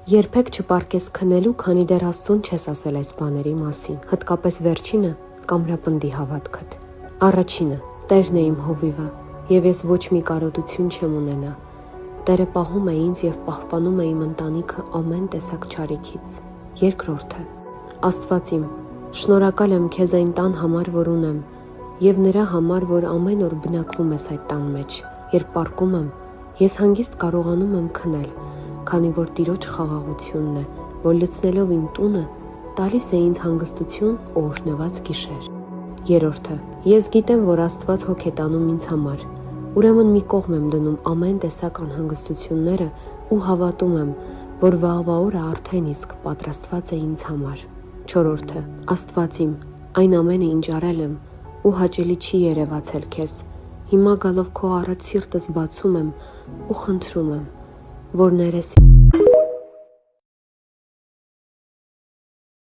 Երբեք չպարկես քնելու, քանի դեռ Աստծուն չես ասել այս բաների մասին, հատկապես վերջինը կամրապնդի հավատքդ։ Առաջինը. Տերն է իմ հովիվը, եւ ես ոչ մի կարոտություն չեմ ունենա։ Տերը պահում է ինձ եւ պահպանում է իմ ընտանիքը ամեն տեսակ չարիքից։ Երկրորդը. Աստված իմ, շնորհակալ եմ քեզ այն տան համար, որ ունեմ, եւ նրա համար, որ ամեն օր բնակվում ես այդ տան մեջ։ Երբ պառկում եմ, ես հանգիստ կարողանում եմ քնել, քանի որ Տիրոջ խաղաղությունն է, որ լցնելով իմ տունը, տալիս է ինձ հանգստություն ու օրհնված գիշեր։ Երրորդը. Ես գիտեմ, որ Աստված հոգ է տանում ինձ համար, ուրեմն մի կողմ եմ դնում ամեն տեսակ անհանգստությունները ու հավատում եմ, որ վաղվա օրը արդեն իսկ պատրաստված է ինձ համար։ Չորրորդը. Աստված իմ, այն ամենը, ինչ արել եմ, ու հաճելի չի երևացել քեզ, հիմա գալով քո առաջ սիրտս բացում եմ ու խնդրում եմ, որ ներես